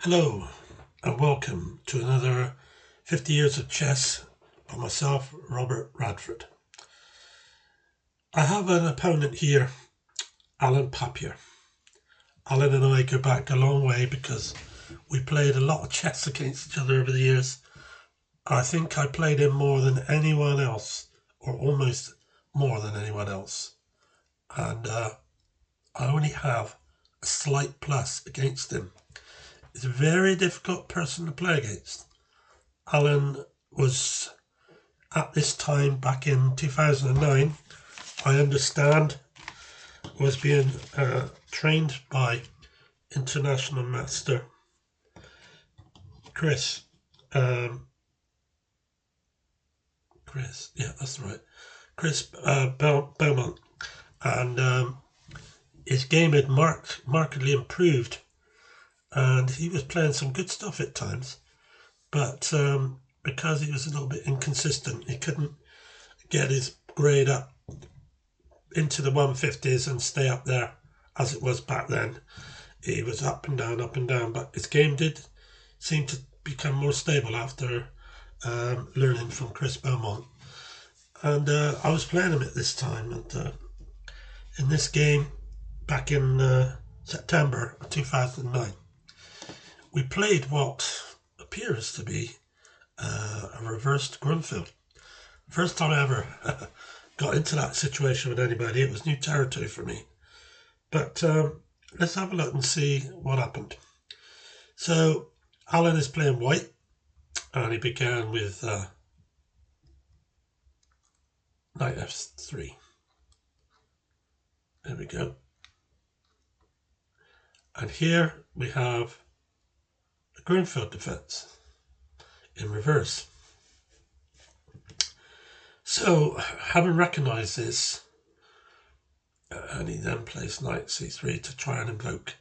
Hello and welcome to another 50 Years of Chess by myself, Robert Radford. I have an opponent here, Alan Papier. Alan and I go back a long way because we played a lot of chess against each other over the years. I think I played him more than anyone else, or almost more than anyone else. And I only have a slight plus against him. He's a very difficult person to play against. Alan was, at this time back in 2009, I understand, was being trained by international master Chris. Yeah, that's right. Chris Belmont. And his game had markedly improved. And he was playing some good stuff at times. But because he was a little bit inconsistent, he couldn't get his grade up into the 150s and stay up there as it was back then. He was up and down, but his game did seem to become more stable after learning from Chris Belmont. And I was playing him at this time, and in this game back in September of 2009, we played what appears to be a reversed Grunfeld. First time I ever got into that situation with anybody. It was new territory for me. But let's have a look and see what happened. So Alan is playing white, and he began with knight f3. There we go. And here we have the Grunfeld defense in reverse. So, having recognized this, and he then plays knight c3 to try and invoke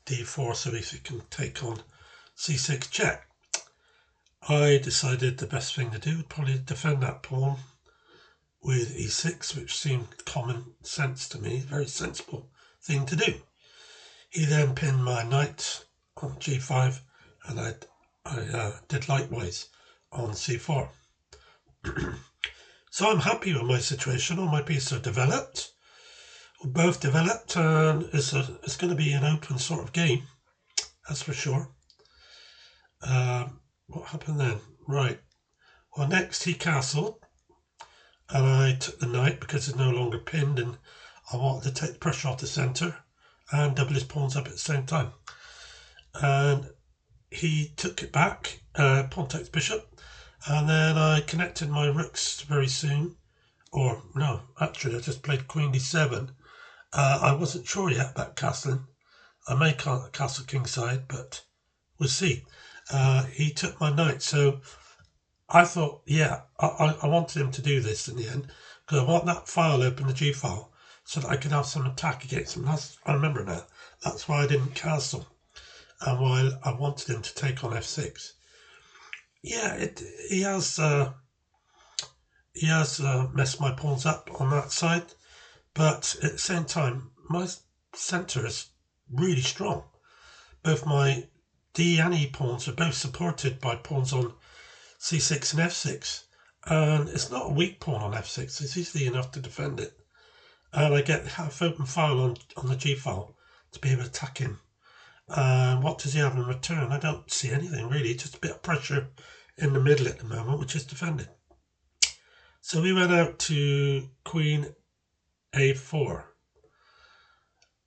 d4 so he can take on c6 check. I decided the best thing to do would probably defend that pawn with e6, which seemed common sense to me, very sensible thing to do. He then pinned my knight on g5, and I did likewise on c4. So I'm happy with my situation. All my pieces are developed. We're both developed, and it's going to be an open sort of game, that's for sure. What happened then? Right. Well, next he castled, and I took the knight because it's no longer pinned, and I wanted to take the pressure off the centre and double his pawns up at the same time. And he took it back, pawn takes bishop, and then I connected my rooks very soon. Or no, actually I just played queen d7. I wasn't sure yet about castling. I may castle kingside, but we'll see. He took my knight, so I thought, yeah, I wanted him to do this in the end, because I want that file open, the G file, so that I could have some attack against him. I remember now. That's why I didn't castle, and why I wanted him to take on f6. Yeah, he has messed my pawns up on that side, but at the same time, my centre is really strong. Both my D and E pawns are both supported by pawns on c6 and f6, and it's not a weak pawn on f6. It's easily enough to defend it, and I get half open file on the G file to be able to attack him. And what does he have in return? I don't see anything really, just a bit of pressure in the middle at the moment, which is defended. So we went out to queen a4,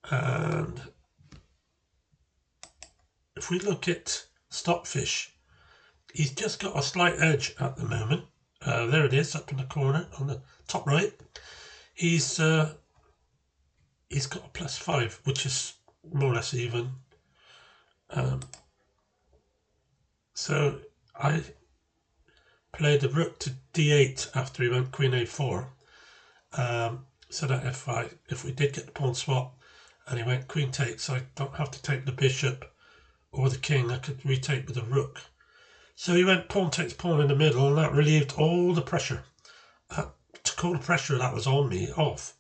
and if we look at Stockfish, he's just got a slight edge at the moment. There it is, up in the corner on the top right. He's got a +5, which is more or less even. So I played the rook to d8 after he went queen a4. So that if we did get the pawn swap and he went queen takes, I don't have to take the bishop or the king. I could retake with the rook. So he went pawn takes pawn in the middle, and that relieved all the pressure. Took all the pressure that was on me off.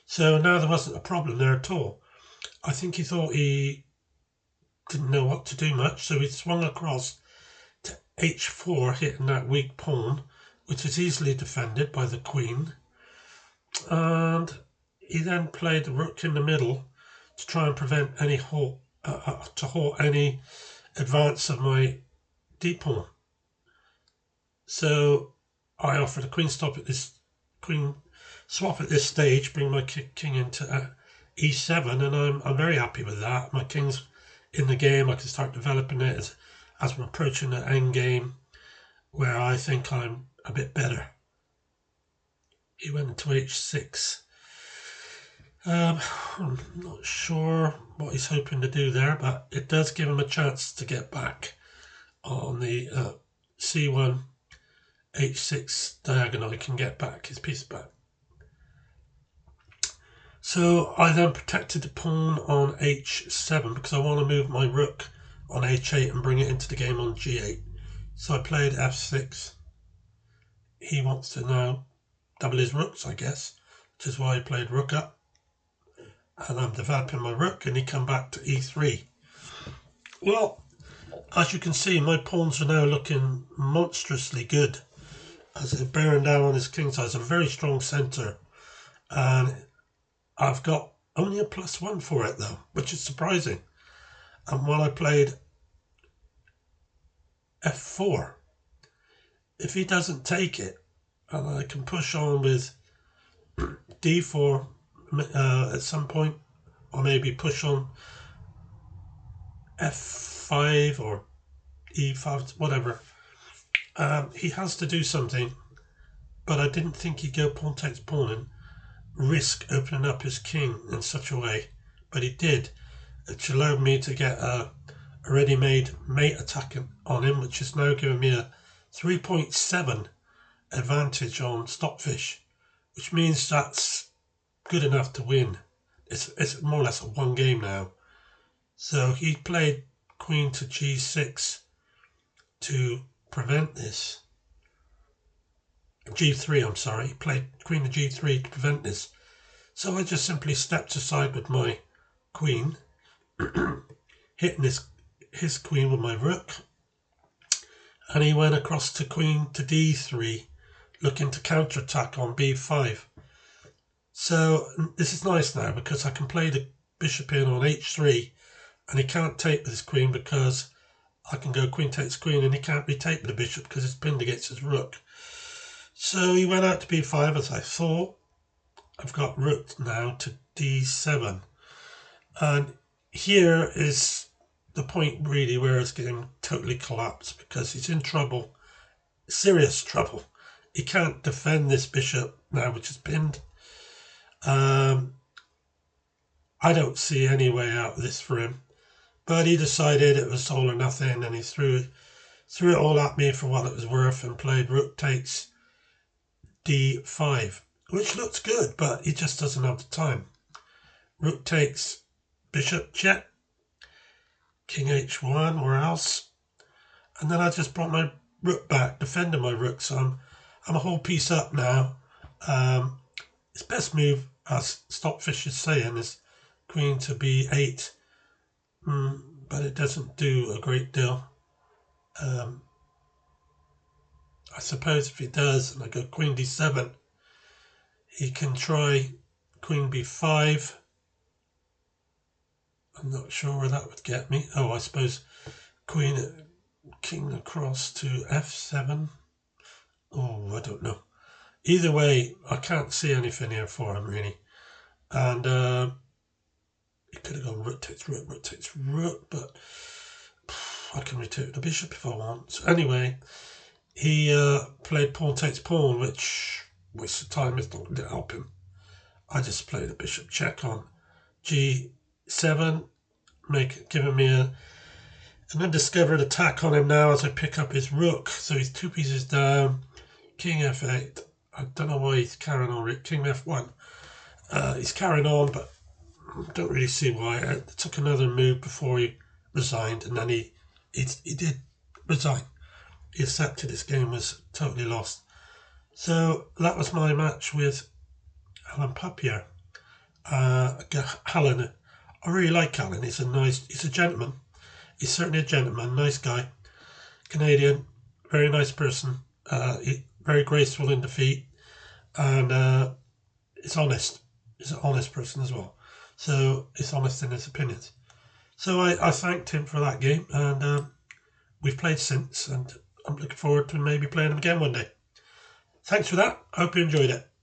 So now there wasn't a problem there at all. I think he thought he didn't know what to do much, so he swung across to h4, hitting that weak pawn, which is easily defended by the queen. And he then played the rook in the middle to try and prevent any halt any advance of my d-pawn. So I offered a queen swap at this stage, bring my king into e7, and I'm very happy with that. My king's in the game. I can start developing it as we're approaching the end game, where I think I'm a bit better. He went into h6. I'm not sure what he's hoping to do there, but it does give him a chance to get back on the c1 h6 diagonal. He can get back his piece back. So I then protected the pawn on h7 because I want to move my rook on h8 and bring it into the game on g8. So I played f6. He wants to now double his rooks, I guess, which is why I played rook up. And I'm developing my rook, and he come back to e3. Well, as you can see, my pawns are now looking monstrously good as they're bearing down on his king side. It's a very strong centre, and I've got only a +1 for it though, which is surprising. And when I played f4, if he doesn't take it, and I can push on with d4 at some point, or maybe push on f5 or e5, whatever. He has to do something, but I didn't think he'd go pawn takes pawn and risk opening up his king in such a way, but he did, which allowed me to get a ready-made mate attack on him, which is now giving me a 3.7 advantage on Stockfish, which means that's good enough to win. It's more or less a one game now. So he played queen to g6 to prevent this. g3, I'm sorry. He played queen to g3 to prevent this. So I just simply stepped aside with my queen, hitting his queen with my rook, and he went across to queen to d3, looking to counterattack on b5. So this is nice now because I can play the bishop in on h3, and he can't take with his queen because I can go queen takes queen, and he can't retake with the bishop because it's pinned against his rook. So he went out to b5 as I thought. I've got rook now to d7, and here is the point really where it's getting totally collapsed because he's in trouble, serious trouble. He can't defend this bishop now, which is pinned. I don't see any way out of this for him, but he decided it was all or nothing, and he threw it all at me for what it was worth and played rook takes d5, which looks good, but he just doesn't have the time. Rook takes bishop check, king h1 or else, and then I just brought my rook back, defending my rook, so I'm a whole piece up now. His best move, as Stockfish is saying, is queen to b8, but it doesn't do a great deal. I suppose if he does, and I go queen d7, he can try queen b5. I'm not sure where that would get me. Oh, I suppose king across to f7. Oh, I don't know. Either way, I can't see anything here for him really. And he could have gone rook takes rook, but I can retake the bishop if I want. So anyway, he played pawn takes pawn, which wasted time. It's not going to help him. I just played a bishop check on g7, giving me an undiscovered attack on him now as I pick up his rook. So he's 2 pieces down. King f8. I don't know why he's carrying on. King f1. He's carrying on, but I don't really see why. It took another move before he resigned, and then he did resign. He accepted his game was totally lost. So that was my match with Alan Papier. Alan, I really like Alan. He's a gentleman. he's certainly a gentleman, nice guy, Canadian, very nice person, very graceful in defeat, and he's honest. He's an honest person as well. So he's honest in his opinions. So I thanked him for that game, and we've played since, and I'm looking forward to maybe playing him again one day. Thanks for that. I hope you enjoyed it.